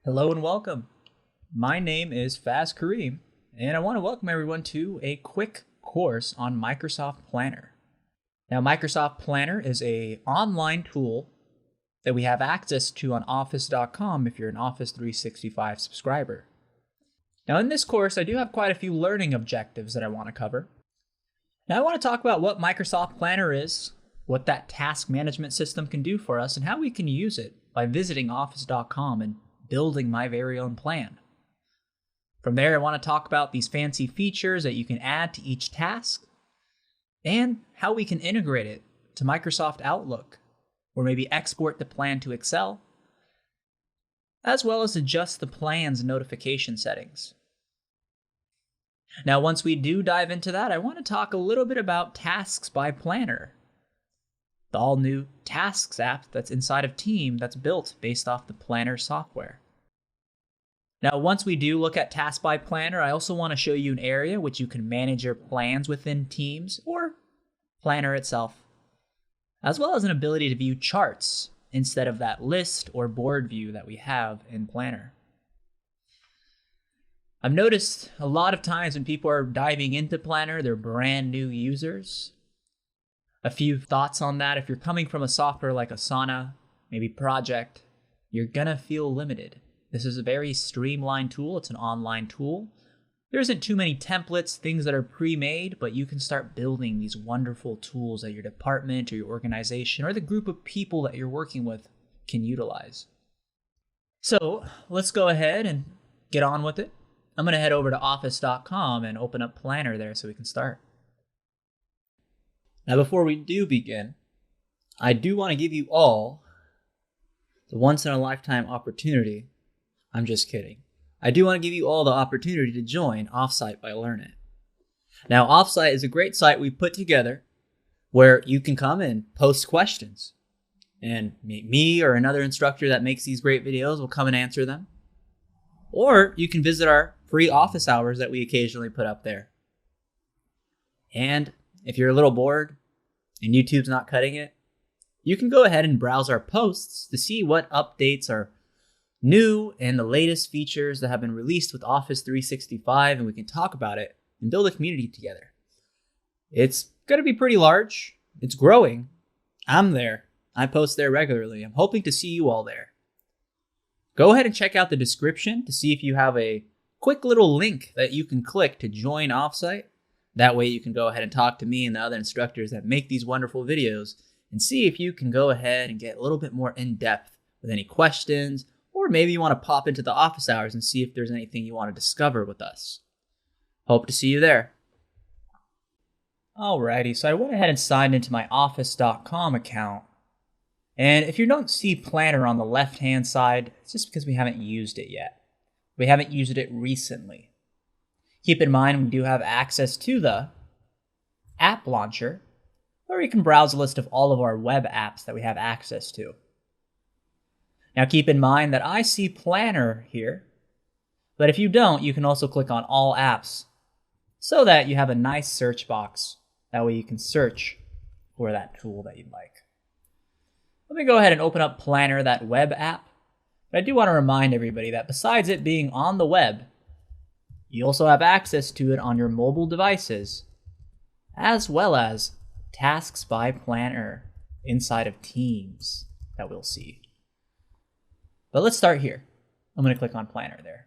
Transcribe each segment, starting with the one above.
Hello and welcome. My name is Faz Kareem, and I want to welcome everyone to a quick course on Microsoft Planner. Now, Microsoft Planner is an online tool that we have access to on Office.com if you're an Office 365 subscriber. Now, in this course, I do have quite a few learning objectives that I want to cover. Now, I want to talk about what Microsoft Planner is, what that task management system can do for us, and how we can use it by visiting Office.com and building my very own plan. From there, I want to talk about these fancy features that you can add to each task and how we can integrate it to Microsoft Outlook, or maybe export the plan to Excel, as well as adjust the plan's notification settings. Now, once we do dive into that, I want to talk a little bit about Tasks by Planner, the all-new Tasks app that's inside of Team that's built based off the Planner software. Now, once we do look at Tasks by Planner, I also want to show you an area which you can manage your plans within Teams or Planner itself, as well as an ability to view charts instead of that list or board view that we have in Planner. I've noticed a lot of times when people are diving into Planner, they're brand new users. A few thoughts on that. If you're coming from a software like Asana, maybe Project, you're gonna feel limited. This is a very streamlined tool. It's an online tool. There isn't too many templates, things that are pre-made, but you can start building these wonderful tools that your department or your organization or the group of people that you're working with can utilize. So let's go ahead and get on with it. I'm gonna head over to office.com and open up Planner there so we can start. Now, before we do begin, I do want to give you all the once-in-a-lifetime opportunity. I'm just kidding. I do want to give you all the opportunity to join Offsite by Learn-It. Now, Offsite is a great site we put together where you can come and post questions. And me or another instructor that makes these great videos will come and answer them. Or you can visit our free office hours that we occasionally put up there. And if you're a little bored and YouTube's not cutting it, you can go ahead and browse our posts to see what updates are new and the latest features that have been released with Office 365, and we can talk about it and build a community together. It's going to be pretty large. It's growing. I'm there. I post there regularly. I'm hoping to see you all there. Go ahead and check out the description to see if you have a quick little link that you can click to join Offsite. That way you can go ahead and talk to me and the other instructors that make these wonderful videos and see if you can go ahead and get a little bit more in depth with any questions, or maybe you want to pop into the office hours and see if there's anything you want to discover with us. Hope to see you there. Alrighty, so I went ahead and signed into my office.com account. And if you don't see Planner on the left-hand side, it's just because we haven't used it yet. We haven't used it recently. Keep in mind, we do have access to the app launcher, where you can browse a list of all of our web apps that we have access to. Now keep in mind that I see Planner here, but if you don't, you can also click on all apps so that you have a nice search box. That way you can search for that tool that you'd like. Let me go ahead and open up Planner, that web app. But I do want to remind everybody that besides it being on the web, you also have access to it on your mobile devices, as well as Tasks by Planner inside of Teams that we'll see. But let's start here. I'm going to click on Planner there.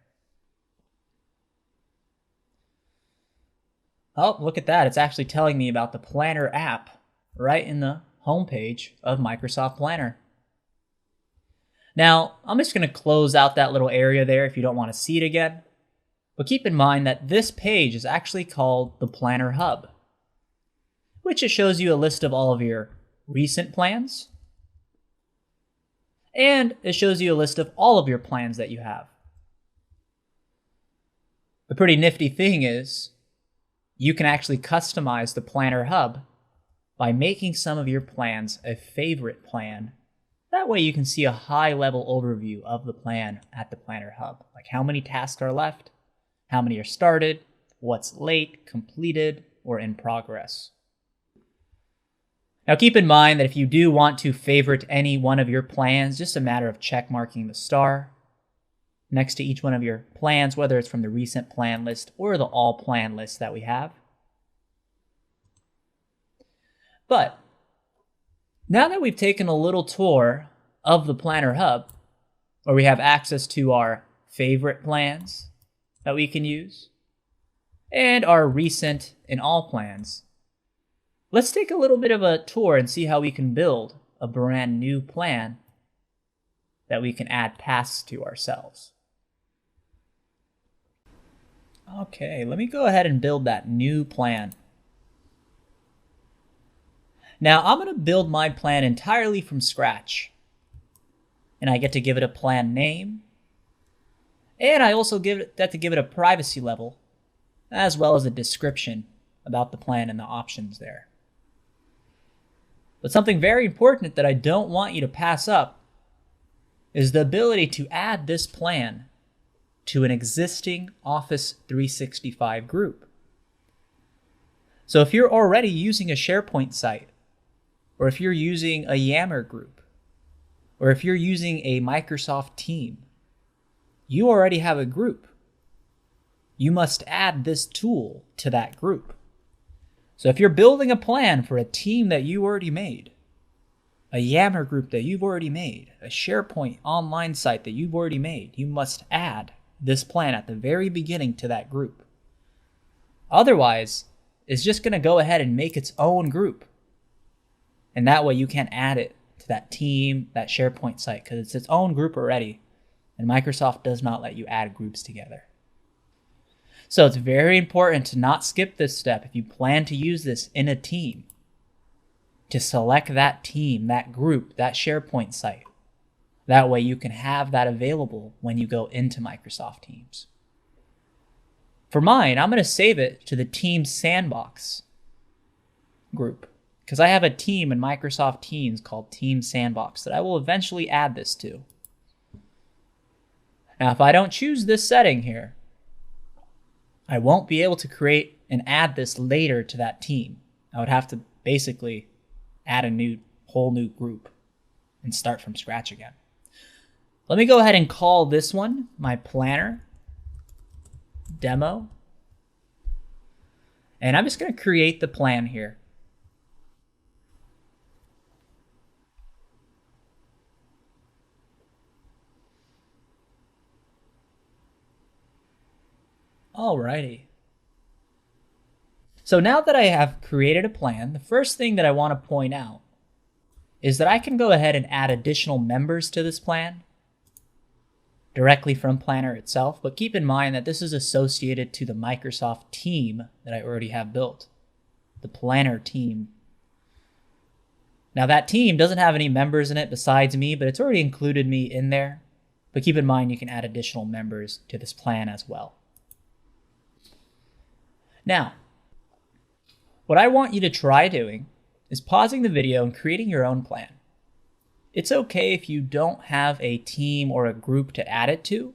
Oh, look at that. It's actually telling me about the Planner app right in the homepage of Microsoft Planner. Now, I'm just going to close out that little area there if you don't want to see it again. But keep in mind that this page is actually called the Planner Hub, which just shows you a list of all of your recent plans, and it shows you a list of all of your plans that you have. The pretty nifty thing is you can actually customize the Planner Hub by making some of your plans a favorite plan. That way you can see a high-level overview of the plan at the Planner Hub, like how many tasks are left, how many are started, what's late, completed, or in progress. Now keep in mind that if you do want to favorite any one of your plans, just a matter of check marking the star. next to each one of your plans, whether it's from the recent plan list or the all plan list that we have. But now that we've taken a little tour of the Planner Hub, where we have access to our favorite plans that we can use and our recent and all plans, let's take a little bit of a tour and see how we can build a brand new plan that we can add tasks to ourselves. Okay, let me go ahead and build that new plan. Now I'm going to build my plan entirely from scratch. And I get to give it a plan name. And I also get to give it a privacy level, as well as a description about the plan and the options there. But something very important that I don't want you to pass up is the ability to add this plan to an existing Office 365 group. So if you're already using a SharePoint site, or if you're using a Yammer group, or if you're using a Microsoft team, you already have a group. You must add this tool to that group. So if you're building a plan for a team that you already made, a Yammer group that you've already made, a SharePoint online site that you've already made, you must add this plan at the very beginning to that group. Otherwise, it's just going to go ahead and make its own group. And that way you can't add it to that team, that SharePoint site, because it's its own group already. And Microsoft does not let you add groups together. So it's very important to not skip this step if you plan to use this in a team, to select that team, that group, that SharePoint site. That way you can have that available when you go into Microsoft Teams. For mine, I'm going to save it to the Team Sandbox group, because I have a team in Microsoft Teams called Team Sandbox that I will eventually add this to. Now, if I don't choose this setting here, I won't be able to create and add this later to that team. I would have to basically add a whole new group and start from scratch again. Let me go ahead and call this one my planner demo. And I'm just going to create the plan here. Alrighty. So now that I have created a plan, the first thing that I want to point out is that I can go ahead and add additional members to this plan directly from Planner itself, but keep in mind that this is associated to the Microsoft team that I already have built, the Planner team. Now that team doesn't have any members in it besides me, but it's already included me in there. But keep in mind you can add additional members to this plan as well. Now, what I want you to try doing is pausing the video and creating your own plan. It's okay if you don't have a team or a group to add it to.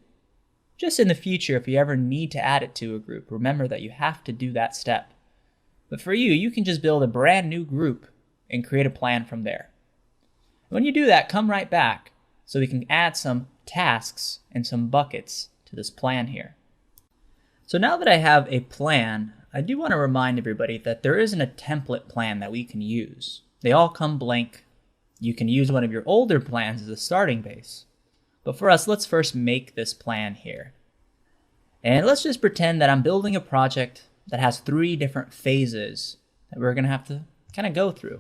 Just in the future, if you ever need to add it to a group, remember that you have to do that step. But for you, you can just build a brand new group and create a plan from there. When you do that, come right back so we can add some tasks and some buckets to this plan here. So now that I have a plan, I do want to remind everybody that there isn't a template plan that we can use. They all come blank. You can use one of your older plans as a starting base. But for us, let's first make this plan here. And let's just pretend that I'm building a project that has 3 different phases that we're going to have to kind of go through.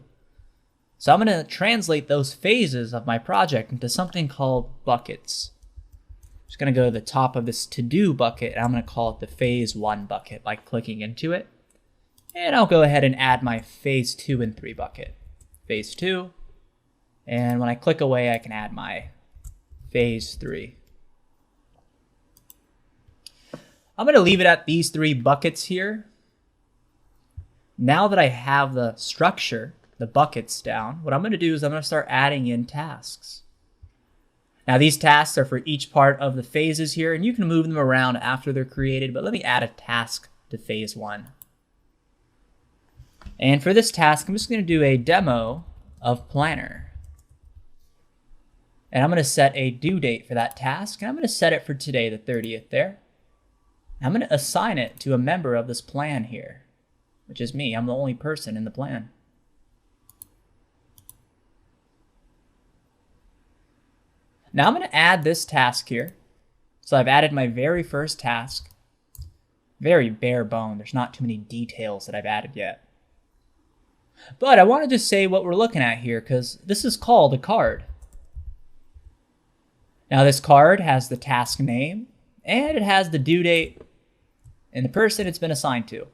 So I'm going to translate those phases of my project into something called buckets. I'm just going to go to the top of this to-do bucket, and I'm going to call it the phase 1 bucket by clicking into it. And I'll go ahead and add my phase 2 and 3 bucket. Phase 2. And when I click away, I can add my phase 3. I'm going to leave it at these 3 buckets here. Now that I have the structure, the buckets down, what I'm going to do is I'm going to start adding in tasks. Now these tasks are for each part of the phases here, and you can move them around after they're created, but let me add a task to phase 1. And for this task, I'm just going to do a demo of Planner. And I'm going to set a due date for that task, and I'm going to set it for today, the 30th there. I'm going to assign it to a member of this plan here, which is me. I'm the only person in the plan. Now I'm going to add this task here. So I've added my very first task. Very bare bone. There's not too many details that I've added yet. But I want to just say what we're looking at here, because this is called a card. Now this card has the task name, and it has the due date and the person it's been assigned to.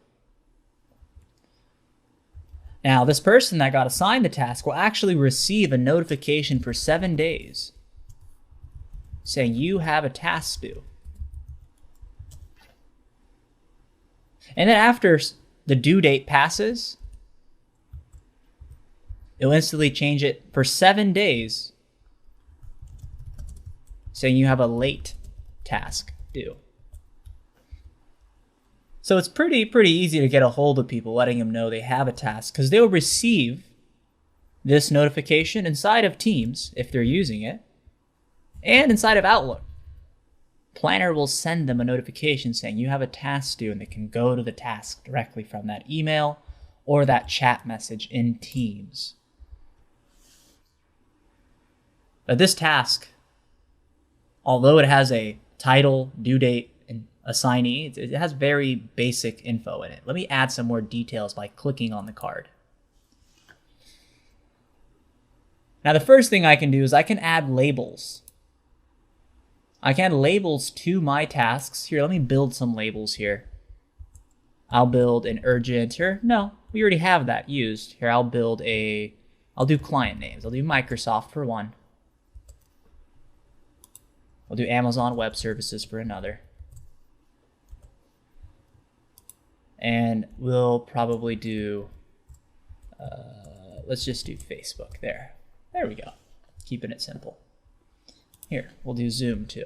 Now this person that got assigned the task will actually receive a notification for 7 days saying you have a task due. And then after the due date passes, it'll instantly change it for 7 days saying you have a late task due. So it's pretty easy to get a hold of people, letting them know they have a task, because they'll receive this notification inside of Teams if they're using it, and inside of Outlook. Planner will send them a notification saying you have a task due, and they can go to the task directly from that email or that chat message in Teams. But this task, although it has a title, due date, and assignee, it has very basic info in it. Let me add some more details by clicking on the card. Now the first thing I can do is I can add labels. I can add labels to my tasks. Here, let me build some labels here. I'll build an urgent, or no, we already have that used. Here, I'll do client names. I'll do Microsoft for one. I'll do Amazon Web Services for another. And we'll probably do, let's just do Facebook there. There we go, keeping it simple. Here, we'll do Zoom too.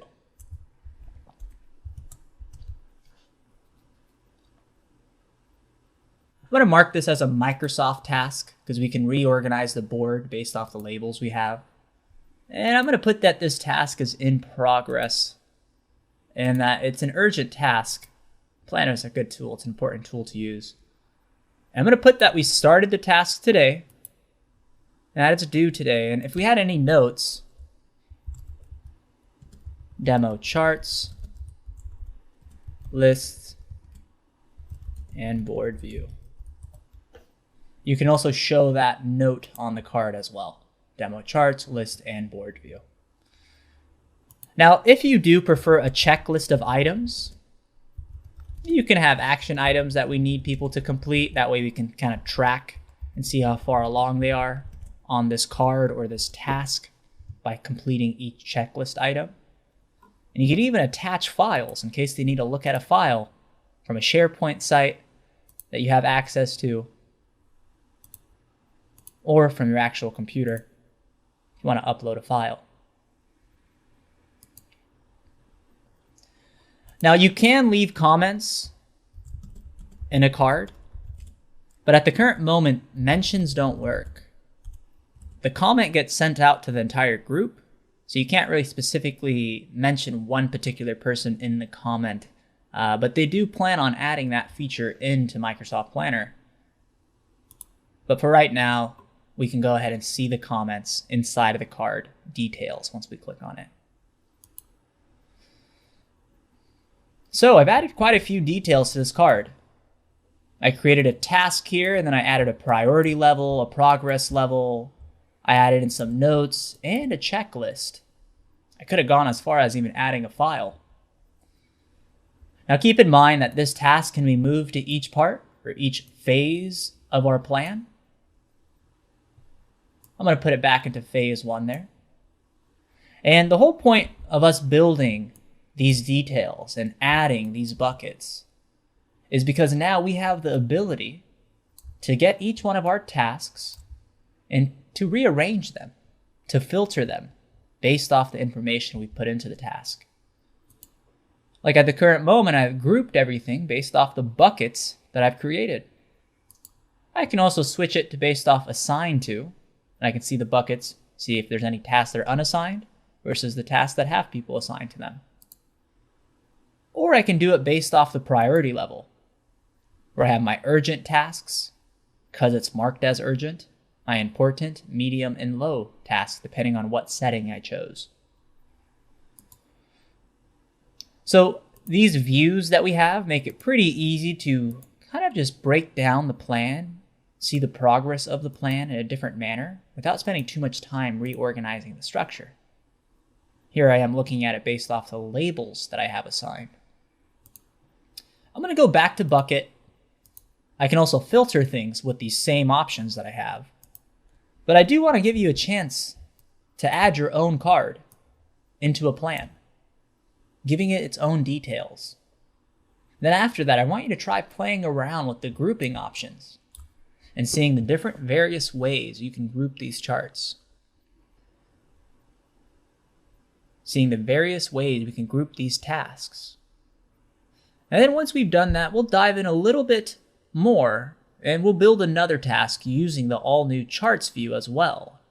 I'm going to mark this as a Microsoft task because we can reorganize the board based off the labels we have. And I'm going to put that this task is in progress and that it's an urgent task. Planner is a good tool. It's an important tool to use. And I'm going to put that we started the task today and that it's due today. And if we had any notes, demo charts, lists, and board view. You can also show that note on the card as well. Demo charts, list, and board view. Now, if you do prefer a checklist of items, you can have action items that we need people to complete. That way we can kind of track and see how far along they are on this card or this task by completing each checklist item. And you can even attach files in case they need to look at a file from a SharePoint site that you have access to or from your actual computer if you want to upload a file. Now you can leave comments in a card, but at the current moment, mentions don't work. The comment gets sent out to the entire group, so you can't really specifically mention one particular person in the comment, but they do plan on adding that feature into Microsoft Planner. But for right now, we can go ahead and see the comments inside of the card details once we click on it. So I've added quite a few details to this card. I created a task here, and then I added a priority level, a progress level. I added in some notes and a checklist. I could have gone as far as even adding a file. Now keep in mind that this task can be moved to each part or each phase of our plan. I'm going to put it back into phase 1 there. And the whole point of us building these details and adding these buckets is because now we have the ability to get each one of our tasks and to rearrange them, to filter them based off the information we put into the task. Like at the current moment, I've grouped everything based off the buckets that I've created. I can also switch it to based off assigned to, and I can see the buckets, see if there's any tasks that are unassigned, versus the tasks that have people assigned to them. Or I can do it based off the priority level, where I have my urgent tasks, because it's marked as urgent, my important, medium, and low tasks, depending on what setting I chose. So these views that we have make it pretty easy to kind of just break down the plan, see the progress of the plan in a different manner without spending too much time reorganizing the structure. Here I am looking at it based off the labels that I have assigned. I'm going to go back to bucket. I can also filter things with these same options that I have. But I do want to give you a chance to add your own card into a plan, giving it its own details. Then after that, I want you to try playing around with the grouping options and seeing the different various ways you can group these charts. Seeing the various ways we can group these tasks. And then once we've done that, we'll dive in a little bit more and we'll build another task using the all-new charts view as well,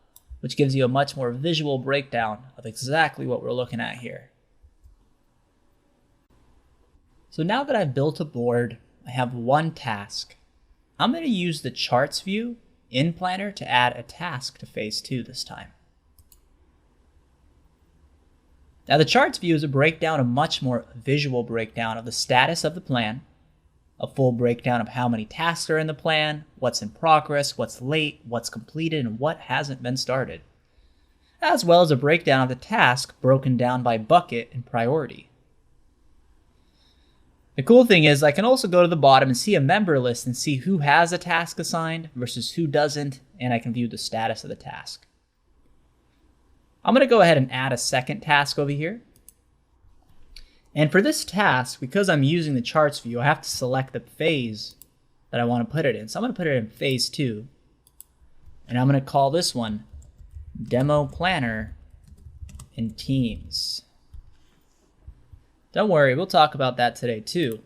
which gives you a much more visual breakdown of exactly what we're looking at here. So now that I've built a board, I have one task. I'm going to use the charts view in Planner to add a task to phase 2 this time. Now the charts view is a breakdown, a much more visual breakdown of the status of the plan, a full breakdown of how many tasks are in the plan, what's in progress, what's late, what's completed, and what hasn't been started, as well as a breakdown of the task broken down by bucket and priority. The cool thing is I can also go to the bottom and see a member list and see who has a task assigned versus who doesn't, and I can view the status of the task. I'm going to go ahead and add a second task over here. And for this task, because I'm using the charts view, I have to select the phase that I want to put it in. So I'm going to put it in phase 2. And I'm going to call this one Demo Planner in Teams. Don't worry, we'll talk about that today too.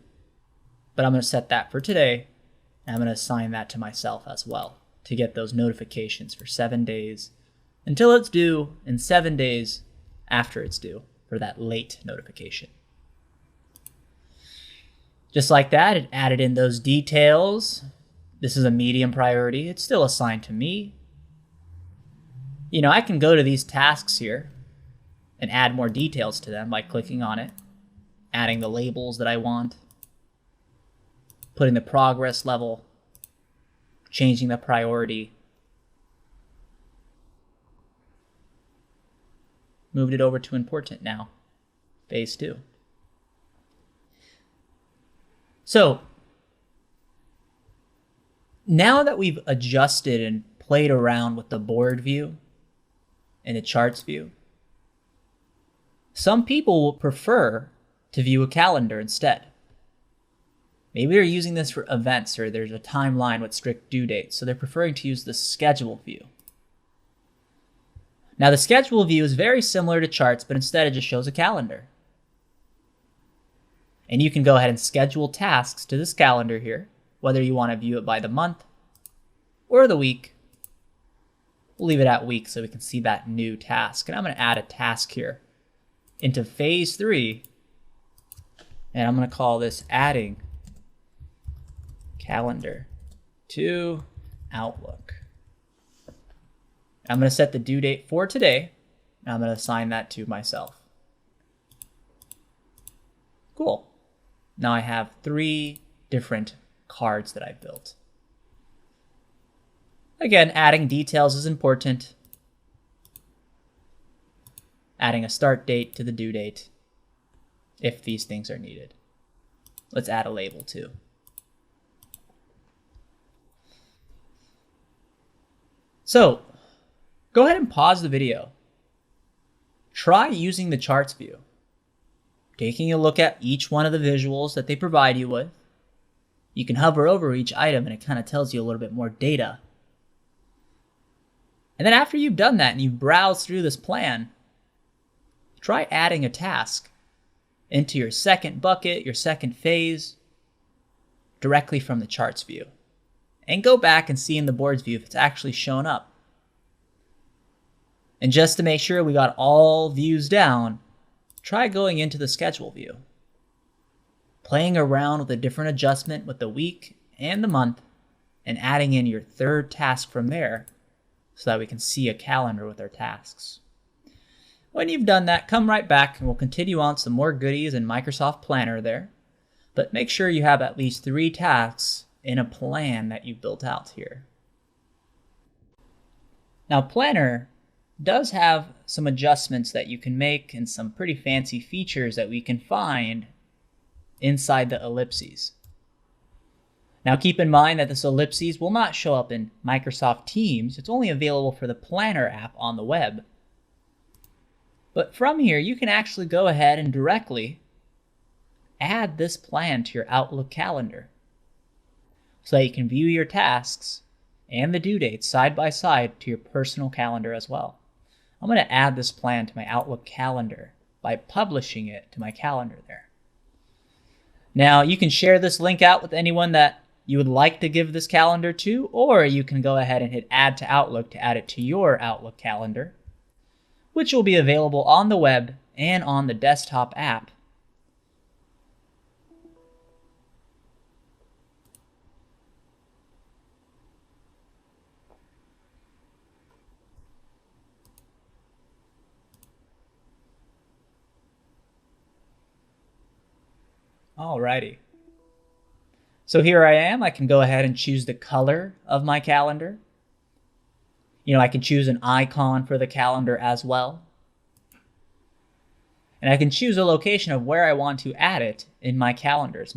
But I'm going to set that for today. And I'm going to assign that to myself as well to get those notifications for 7 days until it's due, and 7 days after it's due for that late notification. Just like that, it added in those details. This is a medium priority. It's still assigned to me. You know, I can go to these tasks here and add more details to them by clicking on it, adding the labels that I want, putting the progress level, changing the priority. Moved it over to important now, phase 2. So now that we've adjusted and played around with the board view and the charts view, some people will prefer to view a calendar instead. Maybe they're using this for events or there's a timeline with strict due dates, so they're preferring to use the schedule view. Now the schedule view is very similar to charts, but instead it just shows a calendar. And you can go ahead and schedule tasks to this calendar here, whether you want to view it by the month or the week. We'll leave it at week so we can see that new task. And I'm going to add a task here into phase 3. And I'm going to call this adding calendar to Outlook. I'm going to set the due date for today, and I'm going to assign that to myself. Cool. Now I have 3 different cards that I built. Again, adding details is important. Adding a start date to the due date if these things are needed. Let's add a label too. So, go ahead and pause the video. Try using the charts view, taking a look at each one of the visuals that they provide you with. You can hover over each item and it kind of tells you a little bit more data. And then after you've done that and you've browsed through this plan, try adding a task into your second bucket, your second phase, directly from the charts view. And go back and see in the boards view if it's actually shown up. And just to make sure we got all views down, try going into the schedule view, playing around with a different adjustment with the week and the month, and adding in your third task from there so that we can see a calendar with our tasks. When you've done that, come right back and we'll continue on some more goodies in Microsoft Planner there. But make sure you have at least 3 tasks in a plan that you've built out here. Now, Planner does have some adjustments that you can make and some pretty fancy features that we can find inside the ellipses. Now, keep in mind that this ellipses will not show up in Microsoft Teams. It's only available for the Planner app on the web. But from here, you can actually go ahead and directly add this plan to your Outlook calendar so that you can view your tasks and the due dates side by side to your personal calendar as well. I'm going to add this plan to my Outlook calendar by publishing it to my calendar there. Now, you can share this link out with anyone that you would like to give this calendar to, or you can go ahead and hit Add to Outlook to add it to your Outlook calendar, which will be available on the web and on the desktop app. Alrighty. So here I am. I can go ahead and choose the color of my calendar. I can choose an icon for the calendar as well. And I can choose a location of where I want to add it in my calendars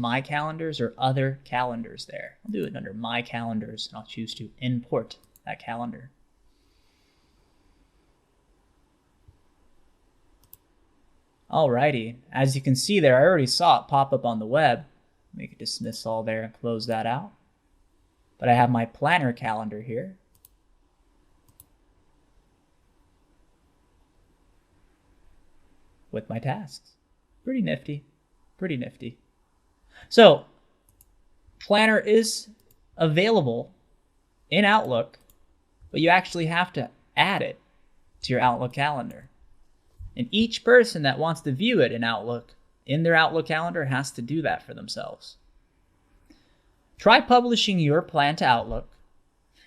or other calendars there. I'll do it under my calendars and I'll choose to import that calendar. Alrighty, as you can see there, I already saw it pop up on the web. Make it dismiss all there and close that out. But I have my planner calendar here. With my tasks. Pretty nifty, pretty nifty. So, Planner is available in Outlook, but you actually have to add it to your Outlook calendar. And each person that wants to view it in their Outlook calendar has to do that for themselves. Try publishing your plan to Outlook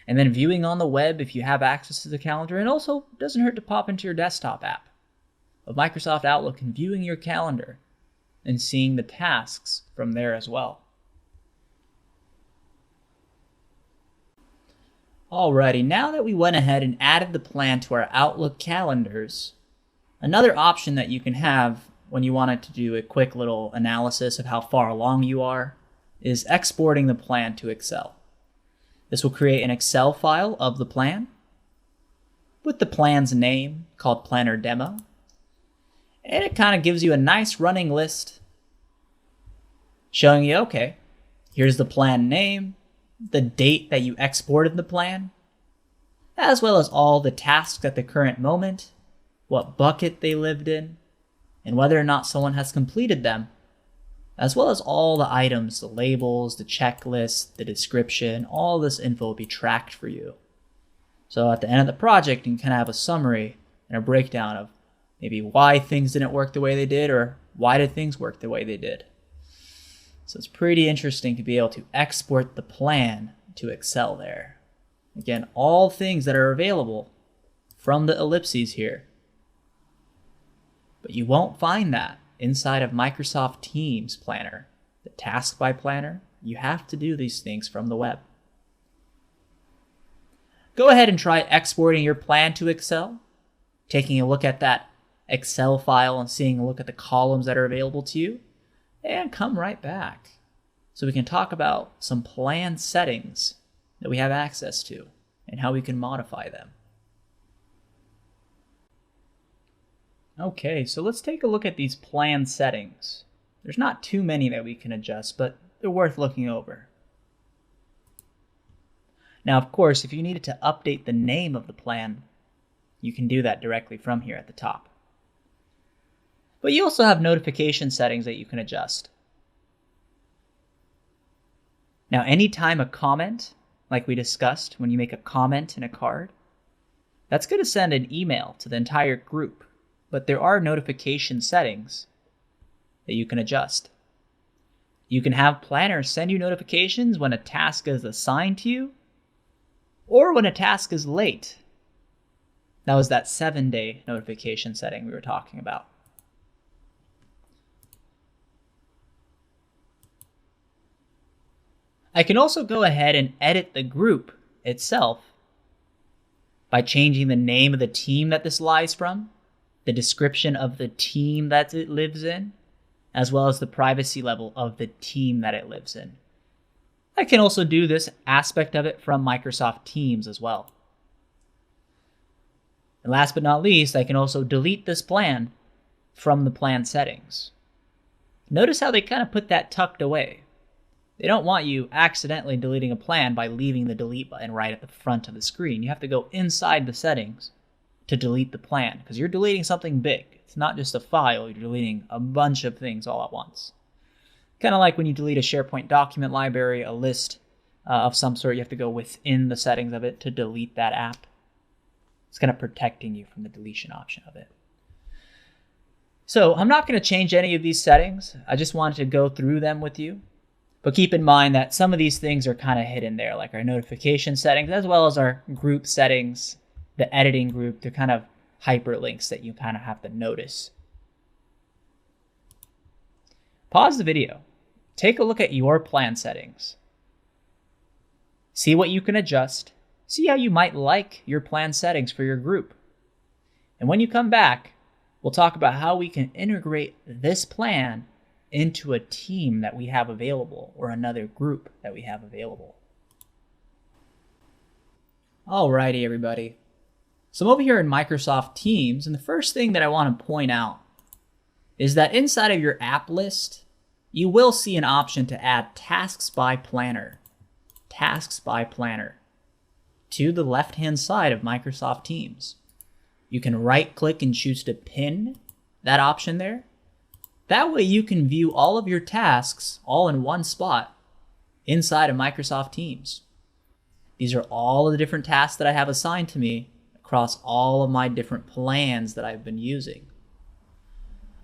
and then viewing on the web if you have access to the calendar. And also, it doesn't hurt to pop into your desktop app of Microsoft Outlook and viewing your calendar and seeing the tasks from there as well. Alrighty, now that we went ahead and added the plan to our Outlook calendars, another option that you can have when you wanted to do a quick little analysis of how far along you are is exporting the plan to Excel. This will create an Excel file of the plan with the plan's name called Planner Demo. And it kind of gives you a nice running list showing you, okay, here's the plan name, the date that you exported the plan, as well as all the tasks at the current moment, what bucket they lived in, and whether or not someone has completed them, as well as all the items, the labels, the checklist, the description. All this info will be tracked for you. So at the end of the project, you can kind of have a summary and a breakdown of maybe why things didn't work the way they did, or why did things work the way they did. So it's pretty interesting to be able to export the plan to Excel there. Again, all things that are available from the ellipses here. But you won't find that inside of Microsoft Teams Planner, the Task by Planner. You have to do these things from the web. Go ahead and try exporting your plan to Excel, taking a look at that Excel file and seeing a look at the columns that are available to you, and come right back so we can talk about some plan settings that we have access to and how we can modify them. Okay, so let's take a look at these plan settings. There's not too many that we can adjust, but they're worth looking over. Now, of course, if you needed to update the name of the plan, you can do that directly from here at the top. But you also have notification settings that you can adjust. Now, anytime a comment, like we discussed, when you make a comment in a card, That's going to send an email to the entire group, but there are notification settings that you can adjust. You can have Planner send you notifications when a task is assigned to you, or when a task is late. That was that 7-day notification setting we were talking about. I can also go ahead and edit the group itself by changing the name of the team that this lies from, the description of the team that it lives in, as well as the privacy level of the team that it lives in. I can also do this aspect of it from Microsoft Teams as well. And last but not least, I can also delete this plan from the plan settings. Notice how they kind of put that tucked away. They don't want you accidentally deleting a plan by leaving the delete button right at the front of the screen. You have to go inside the settings to delete the plan, because you're deleting something big. It's not just a file, you're deleting a bunch of things all at once. Kind of like when you delete a SharePoint document library, a list of some sort, you have to go within the settings of it to delete that app. It's kind of protecting you from the deletion option of it. So I'm not going to change any of these settings. I just wanted to go through them with you. But keep in mind that some of these things are kind of hidden there, like our notification settings, as well as our group settings, the editing group. They're kind of hyperlinks that you kind of have to notice. Pause the video. Take a look at your plan settings. See what you can adjust. See how you might like your plan settings for your group. And when you come back, we'll talk about how we can integrate this plan into a team that we have available or another group that we have available. Alrighty, everybody. So I'm over here in Microsoft Teams, and the first thing that I want to point out is that inside of your app list, you will see an option to add Tasks by Planner. Tasks by Planner to the left-hand side of Microsoft Teams. You can right-click and choose to pin that option there. That way you can view all of your tasks all in one spot inside of Microsoft Teams. These are all of the different tasks that I have assigned to me across all of my different plans that I've been using.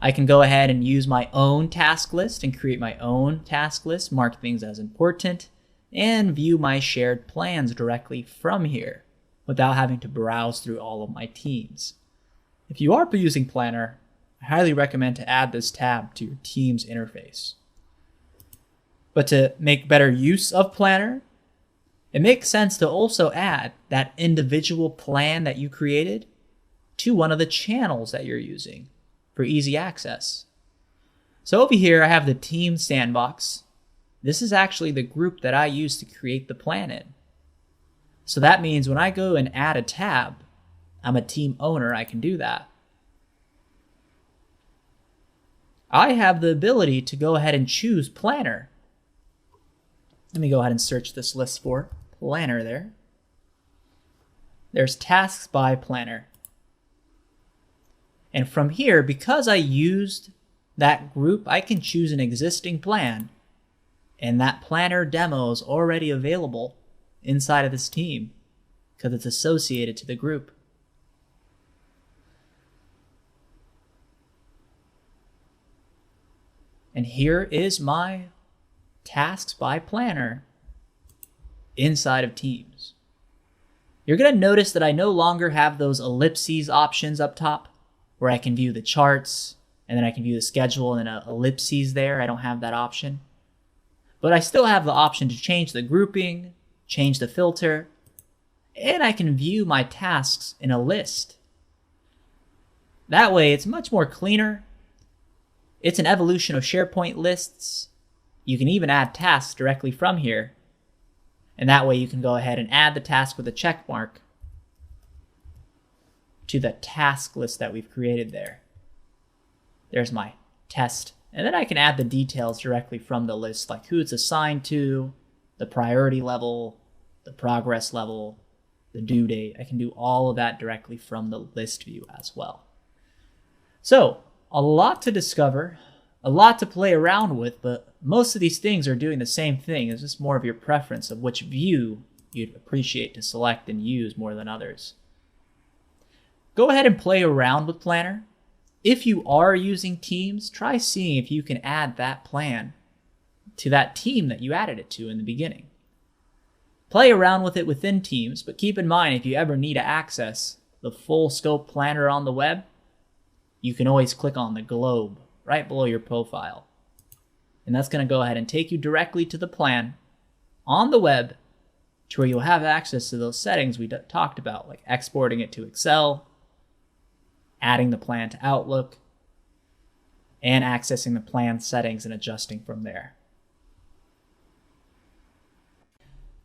I can go ahead and use my own task list and create my own task list, mark things as important, and view my shared plans directly from here without having to browse through all of my teams. If you are using Planner, I highly recommend to add this tab to your Teams interface. But to make better use of Planner, it makes sense to also add that individual plan that you created to one of the channels that you're using for easy access. So over here I have the Team Sandbox. This is actually the group that I use to create the plan in. So that means when I go and add a tab, I'm a team owner, I can do that. I have the ability to go ahead and choose Planner. Let me go ahead and search this list for Planner there. There's Tasks by Planner. And from here, because I used that group, I can choose an existing plan. And that Planner demo is already available inside of this team because it's associated to the group. And here is my Tasks by Planner inside of Teams. You're going to notice that I no longer have those ellipses options up top where I can view the charts and then I can view the schedule and then ellipses there. I don't have that option. But I still have the option to change the grouping, change the filter, and I can view my tasks in a list. That way it's much more cleaner. It's an evolution of SharePoint lists. You can even add tasks directly from here. And that way you can go ahead and add the task with a check mark to the task list that we've created there. There's my test. And then I can add the details directly from the list, like who it's assigned to, the priority level, the progress level, the due date. I can do all of that directly from the list view as well. So, a lot to discover, a lot to play around with, but most of these things are doing the same thing. It's just more of your preference of which view you'd appreciate to select and use more than others. Go ahead and play around with Planner. If you are using Teams, try seeing if you can add that plan to that team that you added it to in the beginning. Play around with it within Teams, but keep in mind if you ever need to access the full scope planner on the web, you can always click on the globe right below your profile. And that's going to go ahead and take you directly to the plan on the web to where you'll have access to those settings we talked about, like exporting it to Excel, adding the plan to Outlook, and accessing the plan settings and adjusting from there.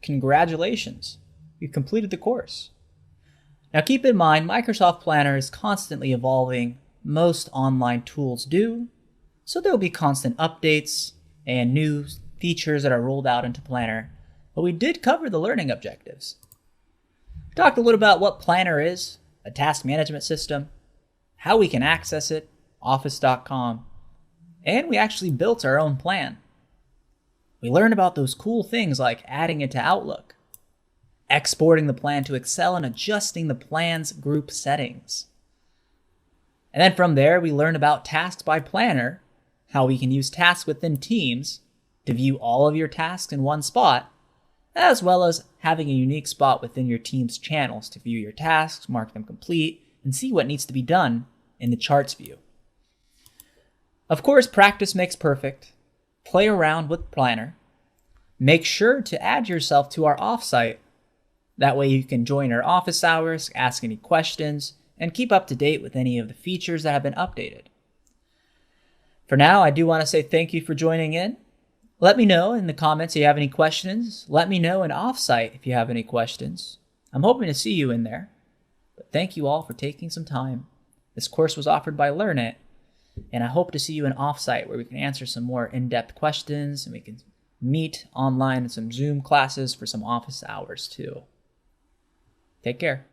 Congratulations, you've completed the course. Now keep in mind, Microsoft Planner is constantly evolving. Most online tools do, so there will be constant updates and new features that are rolled out into Planner, but we did cover the learning objectives. We talked a little about what Planner is, a task management system, how we can access it, office.com, and we actually built our own plan. We learned about those cool things like adding it to Outlook, exporting the plan to Excel, and adjusting the plan's group settings. And then from there, we learned about Tasks by Planner, how we can use tasks within Teams to view all of your tasks in one spot, as well as having a unique spot within your Teams channels to view your tasks, mark them complete, and see what needs to be done in the charts view. Of course, practice makes perfect. Play around with Planner. Make sure to add yourself to our offsite. That way you can join our office hours, ask any questions, and keep up to date with any of the features that have been updated. For now, I do want to say thank you for joining in. Let me know in the comments if you have any questions. Let me know in offsite if you have any questions. I'm hoping to see you in there. But thank you all for taking some time. This course was offered by LearnIt, and I hope to see you in offsite where we can answer some more in-depth questions and we can meet online in some Zoom classes for some office hours too. Take care.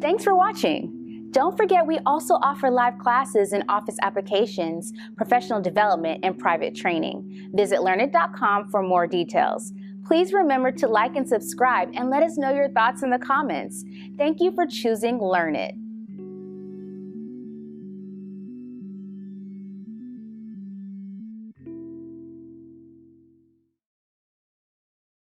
Thanks for watching. Don't forget we also offer live classes in Office applications, professional development, and private training. Visit learnit.com for more details. Please remember to like and subscribe and let us know your thoughts in the comments. Thank you for choosing LearnIt.